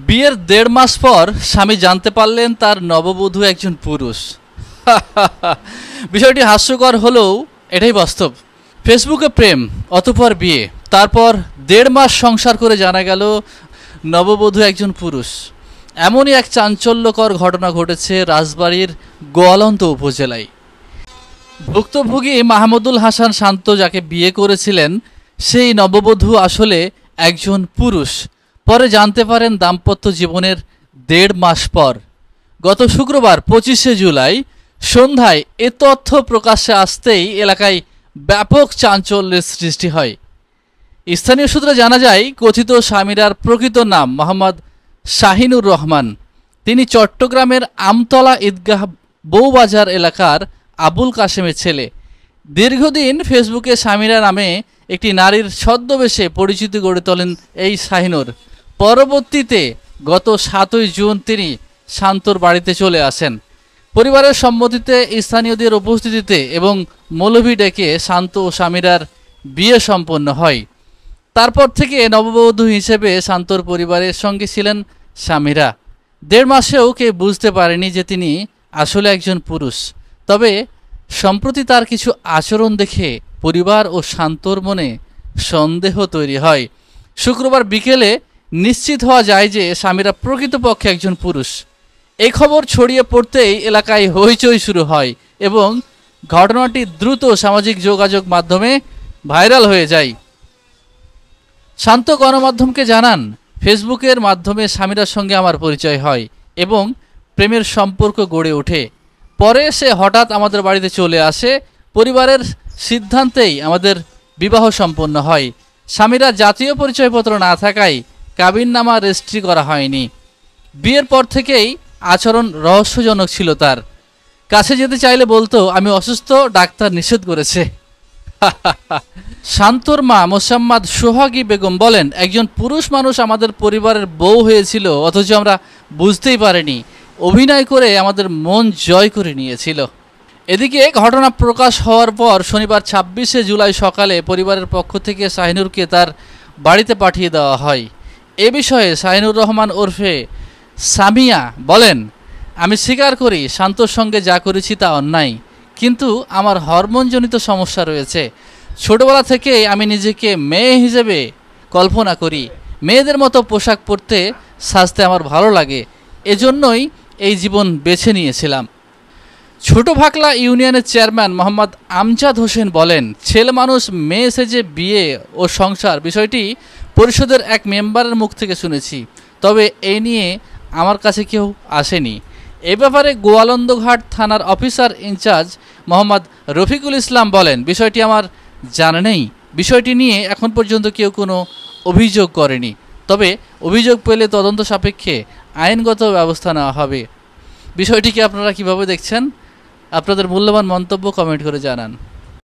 বিয়ের ১.৫ মাস পর স্বামী জানতে পারলেন তার নববধূ একজন পুরুষ। বিষয়টি হাস্যকর হলেও এটাই বাস্তব। ফেসবুকে প্রেম, অতঃপর বিয়ে, তারপর ১.৫ মাস সংসার করে জানা গেল নববধূ একজন পুরুষ। এমনই এক চাঞ্চল্যকর ঘটনা ঘটেছে রাজবাড়ীর গোয়ালন্দ উপজেলায়। ভুক্তভোগী মাহমুদুল হাসান শান্ত যাকে বিয়ে করেছিলেন সেই নববধূ আসলে একজন পুরুষ। পরে জানতে পারেন দাম্পত্য জীবনের ১.৫ মাস পর। গত শুক্রবার ২৫শে জুলাই সন্ধ্যায় এ তথ্য প্রকাশ্যে আসতেই এলাকায় ব্যাপক চাঞ্চল্যের সৃষ্টি হয়। স্থানীয় সূত্রে জানা যায়, কথিত স্বামীরার প্রকৃত নাম মোহাম্মদ শাহিনুর রহমান। তিনি চট্টগ্রামের আমতলা ঈদগাহ বউবাজার এলাকার আবুল কাশেমের ছেলে। দীর্ঘদিন ফেসবুকে স্বামীরা নামে একটি নারীর ছদ্মবেশে পরিচিতি গড়ে তোলেন এই শাহিনুর। পরবর্তীতে গত ৭ই জুন তিনি শান্তর বাড়িতে চলে আসেন। পরিবারের সম্মতিতে, স্থানীয়দের উপস্থিতিতে এবং মৌলভী ডেকে শান্ত ও স্বামীরার বিয়ে সম্পন্ন হয়। তারপর থেকে নববধূ হিসেবে শান্তর পরিবারের সঙ্গে ছিলেন স্বামীরা। ১.৫ মাসেও কেউ বুঝতে পারেনি যে তিনি আসলে একজন পুরুষ। তবে সম্প্রতি তার কিছু আচরণ দেখে পরিবার ও শান্তর মনে সন্দেহ তৈরি হয়। শুক্রবার বিকেলে নিশ্চিত হওয়া যায় যে স্বামীরা প্রকৃতপক্ষে একজন পুরুষ। এই খবর ছড়িয়ে পড়তেই এলাকায় হইচই শুরু হয় এবং ঘটনাটি দ্রুত সামাজিক যোগাযোগ মাধ্যমে ভাইরাল হয়ে যায়। শান্ত গণমাধ্যমকে জানান, ফেসবুকের মাধ্যমে স্বামীরার সঙ্গে আমার পরিচয় হয় এবং প্রেমের সম্পর্ক গড়ে ওঠে। পরে সে হঠাৎ আমাদের বাড়িতে চলে আসে। পরিবারের সিদ্ধান্তেই আমাদের বিবাহ সম্পন্ন হয়। স্বামীরা জাতীয় পরিচয়পত্র না থাকায় কাবিননামা রেজিস্ট্রি করা হয়নি। বিয়ের পর থেকেই আচরণ রহস্যজনক ছিল। তার কাছে যেতে চাইলে বলতো, আমি অসুস্থ, ডাক্তার নিষেধ করেছে। শান্তর মা মোসাম্মদ সোহাগী বেগম বলেন, একজন পুরুষ মানুষ আমাদের পরিবারের বউ হয়েছিল, অথচ আমরা বুঝতেই পারিনি। অভিনয় করে আমাদের মন জয় করে নিয়েছিল। এদিকে ঘটনা প্রকাশ হওয়ার পর শনিবার ২৬শে জুলাই সকালে পরিবারের পক্ষ থেকে শাহিনুরকে তার বাড়িতে পাঠিয়ে দেওয়া হয়। এ বিষয়ে শাহিনুর রহমান ওরফে সামিয়া বলেন, আমি স্বীকার করি শান্তর সঙ্গে যা করেছি তা অন্যায়, কিন্তু আমার হরমোনজনিত সমস্যা রয়েছে। ছোটবেলা থেকে আমি নিজেকে মেয়ে হিসেবে কল্পনা করি। মেয়েদের মতো পোশাক পরতে, সাজতে আমার ভালো লাগে। এজন্যই এই জীবন বেছে নিয়েছিলাম। ছোট ভাকলা ইউনিয়নের চেয়ারম্যান মোহাম্মদ আমজাদ হোসেন বলেন, ছেলে মানুষ মেয়ে সেজে বিয়ে ও সংসার বিষয়টি পরিষদের এক মেম্বারের মুখ থেকে শুনেছি, তবে এই নিয়ে আমার কাছে কেউ আসেনি। এ ব্যাপারে গোয়ালন্দঘাট থানার অফিসার ইনচার্জ মোহাম্মদ রফিকুল ইসলাম বলেন, বিষয়টি আমার জানা নেই। বিষয়টি নিয়ে এখন পর্যন্ত কেউ কোনো অভিযোগ করেনি, তবে অভিযোগ পেলে তদন্ত সাপেক্ষে আইনগত ব্যবস্থা নেওয়া হবে। বিষয়টিকে আপনারা কিভাবে দেখছেন? আপনাদের মূল্যবান মন্তব্য কমেন্ট করে জানান।